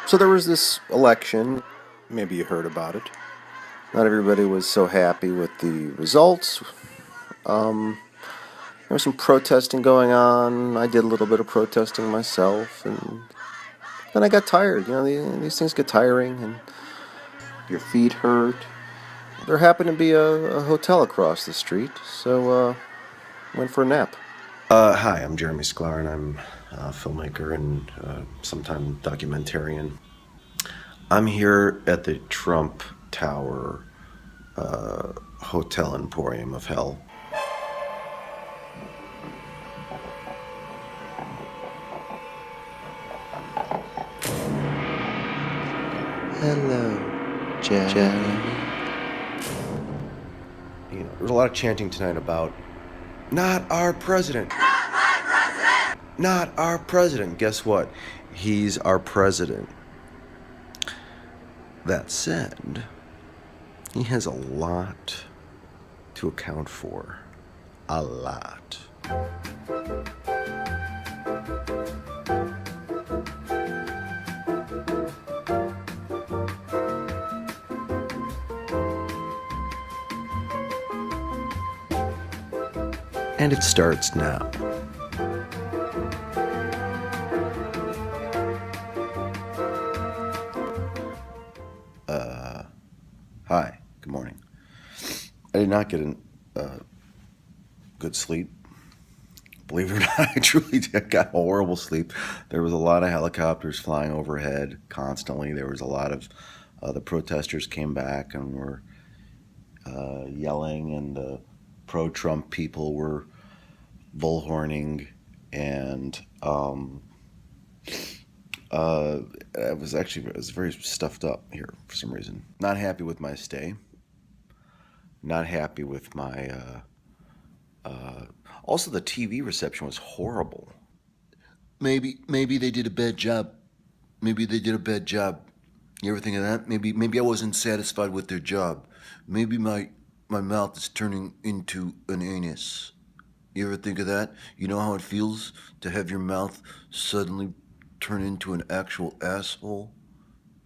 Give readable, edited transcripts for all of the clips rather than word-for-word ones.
So there was this election, maybe you heard about it. Not everybody was so happy with the results. There was some protesting going on. I did a little bit of protesting myself, and then I got tired. You know, these things get tiring, and your feet hurt. There happened to be a hotel across the street, so went for a nap. Hi, I'm Jeremy Sklar, and I'm a filmmaker and sometime documentarian. I'm here at the Trump Tower Hotel Emporium of Hell. Hello, Jeremy. You know, there's a lot of chanting tonight about not our president. Not my president. Not our president. Guess what? He's our president. That said, he has a lot to account for. A lot. And it starts now. Hi, good morning. I did not get a good sleep. Believe it or not, I truly got horrible sleep. There was a lot of helicopters flying overhead constantly. There was a lot of the protesters came back and were yelling, and the pro-Trump people were bullhorning, and I was very stuffed up here for some reason. Not happy with my stay. Not happy with my. Also, the TV reception was horrible. Maybe they did a bad job. Maybe they did a bad job. You ever think of that? Maybe I wasn't satisfied with their job. Maybe my mouth is turning into an anus. You ever think of that? You know how it feels to have your mouth suddenly turn into an actual asshole?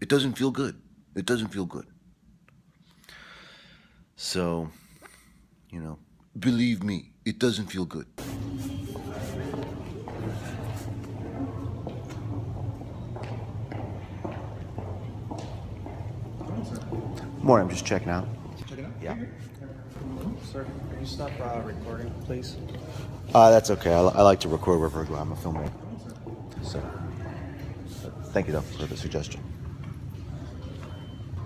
It doesn't feel good. It doesn't feel good. So, you know, believe me, it doesn't feel good. Morning, I'm just checking out. Check it out? Yeah. Sir, can you stop recording, please? That's okay. I like to record wherever I go. I'm a filmmaker. So, thank you though for the suggestion.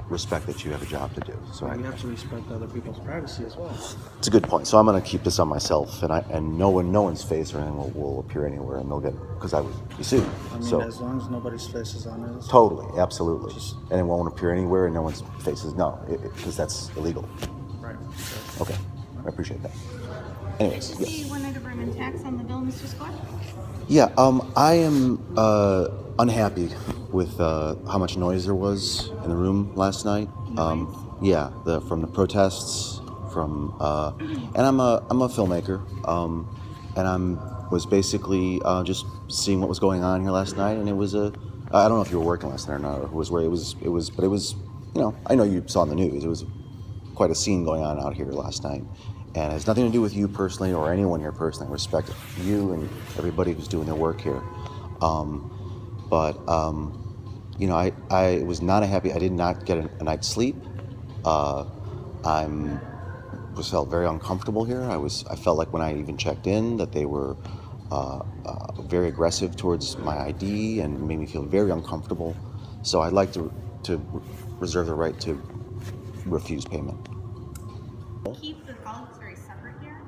Respect that you have a job to do. So You have to respect other people's privacy as well. it's a good point. So I'm going to keep this on myself, and no one's face or anything will appear anywhere, and they'll get because I would be sued. I mean, So as long as nobody's face is on it. totally, absolutely, and it won't appear anywhere, and no one's faces. No, because that's illegal. Right. Okay, I appreciate that. Anyways, Did you see yes. one of the Roman tax on the bill, Mr. Scott? Yeah, I am unhappy with how much noise there was in the room last night. Yeah, from the protests, and I'm a filmmaker, and was basically just seeing what was going on here last night, and it was I don't know if you were working last night or not, or who was where it was, but it was, you know, I know you saw in the news, it was quite a scene going on out here last night. And it has nothing to do with you personally or anyone here personally. I respect you and everybody who's doing their work here. You know, I was not happy. I did not get a night's sleep. I felt very uncomfortable here. I felt like when I even checked in that they were very aggressive towards my ID and made me feel very uncomfortable. So I'd like to reserve the right to refuse payment. Keep the politics very separate here.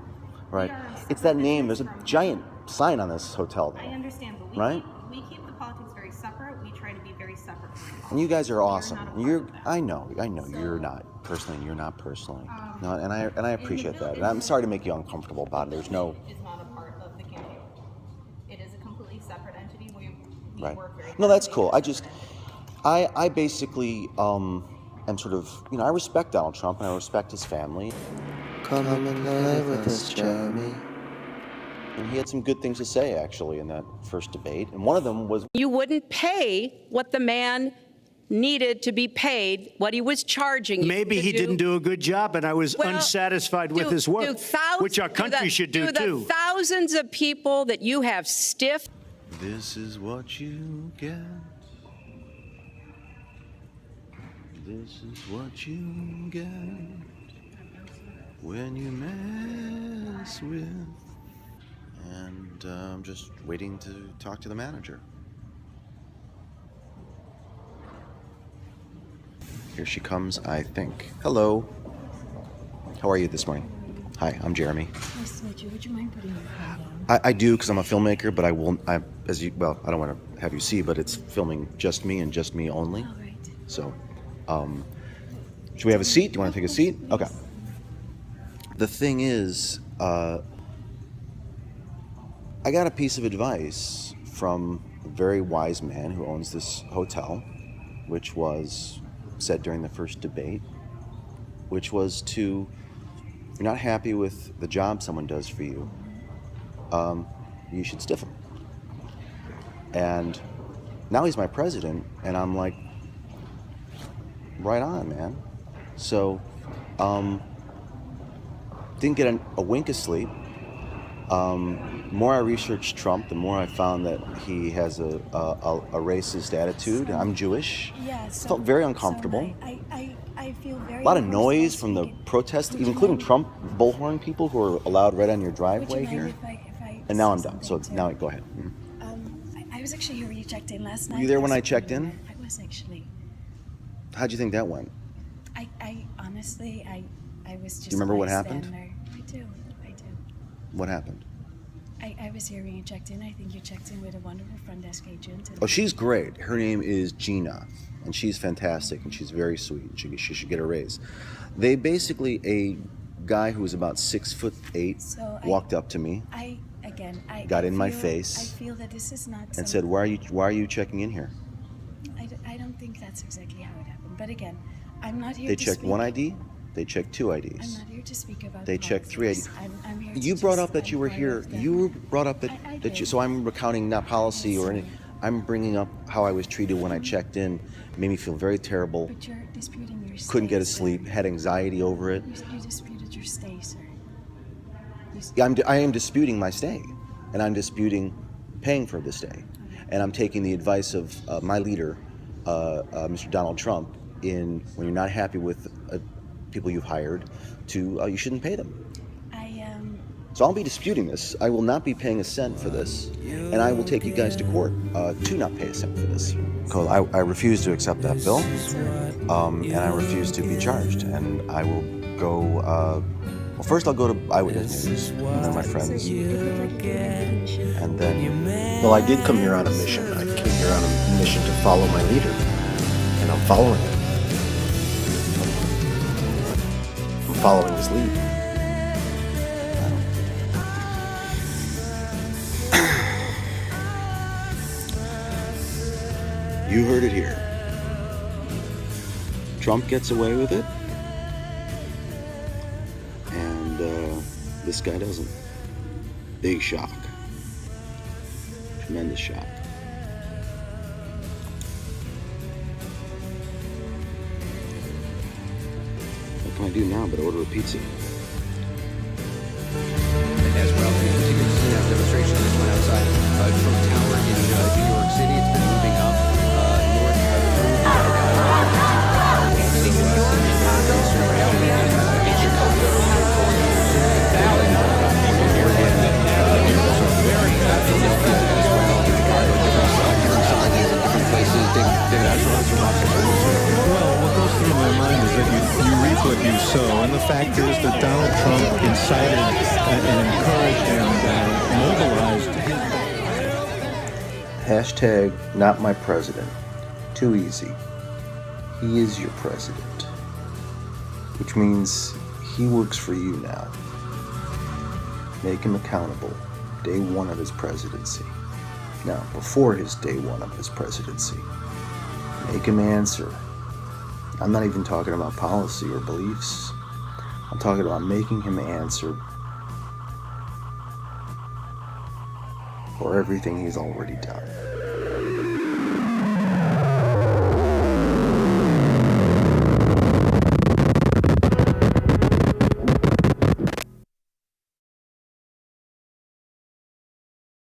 Right. We are a It's that separate name. There's a business from- giant sign on this hotel, though. I understand, but Right? we keep the politics very separate. We try to be very separate from the And you guys are awesome. not a part You're. of that. I know. So, You're not personally. You're not personally. No, and I in the appreciate bill- that. in And I'm the- sorry to make you uncomfortable about it. There's no. Is not a part of the campaign. It is a completely separate entity. We Right. work very No, that's hard to cool. make I it just. separate. I basically am sort of. You know, I respect Donald Trump and I respect his family. Come and lay with us, Jeremy. And he had some good things to say, actually, in that first debate. And one of them was, you wouldn't pay what the man needed to be paid, what he was charging you. Maybe he didn't do a good job, and I was unsatisfied with his work, which our country should do, too. The thousands of people that you have stiffed. this is what you get. This is what you get when you mess with. And I'm just waiting to talk to the manager. Here she comes, I think. Hello. How are you this morning? Hi, I'm Jeremy. Nice to meet you. Would you mind putting your phone down? I do, because I'm a filmmaker, but I don't want to have you see, but it's filming just me and just me only. All right. So, should we have a seat? Do you want to take a seat? Okay. The thing is, I got a piece of advice from a very wise man who owns this hotel, which was said during the first debate, which was to, if you're not happy with the job someone does for you, you should stiff him. And now he's my president, and I'm like, right on, man. So, didn't get a wink of sleep. More I researched Trump, the more I found that he has a racist attitude. I'm Jewish. Yeah, so, Felt very uncomfortable. So I feel very. A lot of noise from the protests, including Trump bullhorn people who are allowed right on your driveway here. If I And now I'm done. So now go ahead. I was actually here when you checked in last night. Were you there when I checked in? I was actually. How'd you think that went? I honestly, I was just. Do you remember what happened? I do. What happened? I was here when you checked in. I think you checked in with a wonderful front desk agent. Oh, she's great. Her name is Gina, and she's fantastic, and she's very sweet. She should get a raise. They basically, a guy who was about 6'8" walked up to me, got in my face, I feel that this is not. And said, "Why are you checking in here?" I don't think that's exactly how it happened. But again, I'm not here. They to checked speak. one ID. They checked two IDs. I'm not here to speak about. They checked three IDs. I'm here You to brought just up that you were inquire here. of them. You brought up that I that you. did. So I'm recounting not policy or anything. I'm bringing up how I was treated when I checked in. Made me feel very terrible. But you're disputing your stay. Couldn't get to sir. sleep. Had anxiety over it. You disputed your stay, sir. I am disputing my stay, and I'm disputing paying for the stay, and I'm taking the advice of my leader, Mr. Donald Trump, in when you're not happy with people you've hired, you shouldn't pay them. So I'll be disputing this. I will not be paying a cent for this, and I will take you guys to court to not pay a cent for this. Because I refuse to accept that bill, and I refuse to be charged, and I will go. Well, first I'll go to Eyewitness News, and then my friends, and then. Well, I did come here on a mission. I came here on a mission to follow my leader, and I'm following him. I'm following his lead. You heard it here. Trump gets away with it, and this guy doesn't. Big shock. Tremendous shock. What can I do now but order a pizza? As well, we continue to see that demonstration that went outside Trump Tower in New York City. It's been moving up Well, what goes through my mind is that you reap what you sow, and the fact is that Donald Trump incited and encouraged and mobilized Hashtag not my president. Too easy. He is your president. Which means he works for you now. Make him accountable. Day one of his presidency. Now, before his day one of his presidency. Make him answer. I'm not even talking about policy or beliefs. I'm I'm talking about making him answer for everything he's already done.